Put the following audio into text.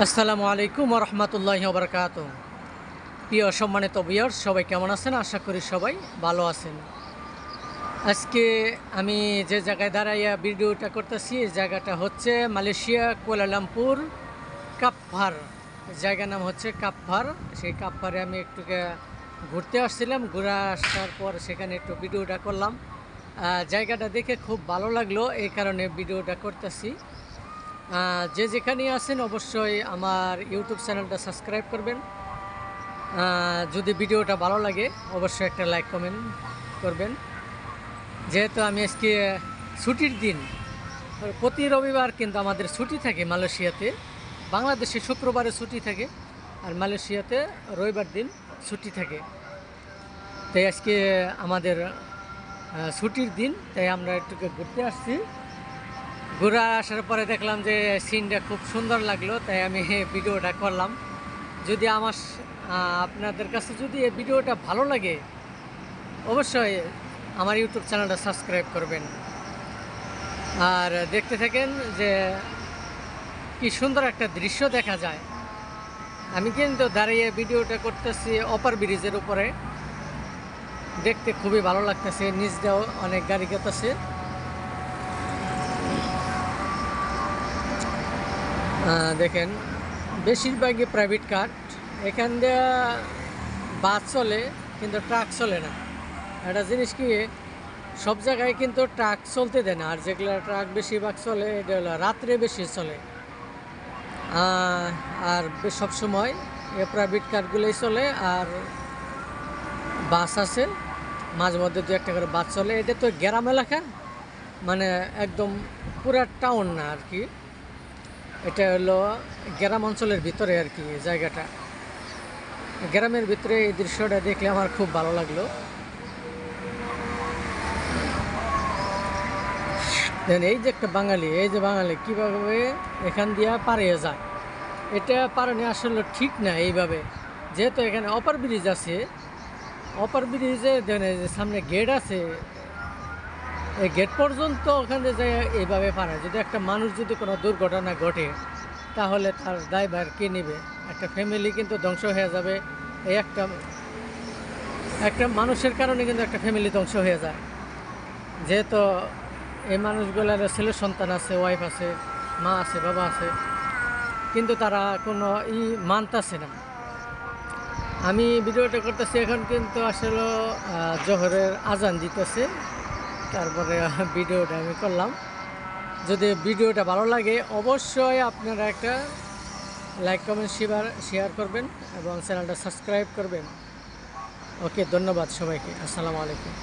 আসসালামু আলাইকুম ওয়া রাহমাতুল্লাহি ওয়া বারাকাতুহু। প্রিয় সম্মানিত ভিউয়ার্স, সবাই কেমন আছেন? আশা করি সবাই ভালো আছেন। আজকে আমি যে জায়গায় দাঁড়াইয়া ভিডিওটা করতেছি এই জায়গাটা হচ্ছে মালয়েশিয়া কুয়ালালামপুর কাপ্পার। জায়গার নাম হচ্ছে কাপ্পার। সেই কাপ্পারে আমি একটু ঘুরতে আসছিলাম, ঘুরে আসার পর সেখানে একটু ভিডিওটা করলাম। জায়গাটা দেখে খুব ভালো লাগলো, এই কারণে ভিডিওটা করতেছি। যে যেখানে আছেন অবশ্যই আমার ইউটিউব চ্যানেলটা সাবস্ক্রাইব করবেন। যদি ভিডিওটা ভালো লাগে অবশ্যই একটা লাইক কমেন্ট করবেন। যেহেতু আমি আজকে ছুটির দিন, প্রতি রবিবার কিন্তু আমাদের ছুটি থাকে মালয়েশিয়াতে। বাংলাদেশে শুক্রবারে ছুটি থাকে আর মালয়েশিয়াতে রবিবার দিন ছুটি থাকে। তাই আজকে আমাদের ছুটির দিন, তাই আমরা একটু ঘুরতে আসছি। ঘুরে আসার পরে দেখলাম যে সিনটা খুব সুন্দর লাগলো, তাই আমি ভিডিওটা করলাম। যদি আপনাদের কাছে যদি এই ভিডিওটা ভালো লাগে অবশ্যই আমার ইউটিউব চ্যানেলটা সাবস্ক্রাইব করবেন আর দেখতে থাকেন যে কি সুন্দর একটা দৃশ্য দেখা যায়। আমি কিন্তু দাঁড়িয়ে ভিডিওটা করতেছি অপার ব্রিজের উপরে, দেখতে খুবই ভালো লাগতেছে। নিচ দিয়েও অনেক গাড়ি গেতেছে। দেখেন বেশিরভাগই প্রাইভেট কার। এখান দিয়ে বাস চলে কিন্তু ট্রাক চলে না। একটা জিনিস কি, সব জায়গায় কিন্তু ট্রাক চলতে দেয় না, আর যেগুলো ট্রাক বেশিরভাগ চলে এটা হলো রাত্রে বেশি চলে। আর সবসময় প্রাইভেট কারগুলোই চলে, আর বাস আছে মাঝে মধ্যে দু একটা করে বাস চলে। এটা তো গ্রাম এলাকা, মানে একদম পুরা টাউন না আর কি, এটা হলো গ্রাম অঞ্চলের ভিতরে আর কি জায়গাটা। গ্রামের ভিতরে এই দৃশ্যটা দেখলে আমার খুব ভালো লাগলো। এই যে একটা বাঙালি, এই যে বাঙালি কীভাবে এখান দিয়ে পারিয়ে যায়, এটা পারানো আসলে ঠিক না এইভাবে। যেহেতু এখানে অপার ব্রিজ আছে, অপার ব্রিজে যে সামনে গেট আছে, এই গেট পর্যন্ত ওখানে যায় এইভাবে পারায়। যদি একটা মানুষ যদি কোনো দুর্ঘটনা ঘটে তাহলে তার দায়ভার কে নেবে? একটা ফ্যামিলি কিন্তু ধ্বংস হয়ে যাবে। এই একটা মানুষের কারণে কিন্তু একটা ফ্যামিলি ধ্বংস হয়ে যায়। যেহেতু এই মানুষগুলোর ছেলে সন্তান আছে, ওয়াইফ আছে, মা আছে, বাবা আছে, কিন্তু তারা কোনো মানতেছে না। আমি ভিডিওটা করতেছি এখন কিন্তু আসলে জোহরের আজান দিতেছে, তারপরে ভিডিওটা আমি করলাম। যদি ভিডিওটা ভালো লাগে অবশ্যই আপনারা একটা লাইক কমেন্ট শেয়ার করবেন এবং চ্যানেলটা সাবস্ক্রাইব করবেন। ওকে, ধন্যবাদ সবাইকে। আসসালামু আলাইকুম।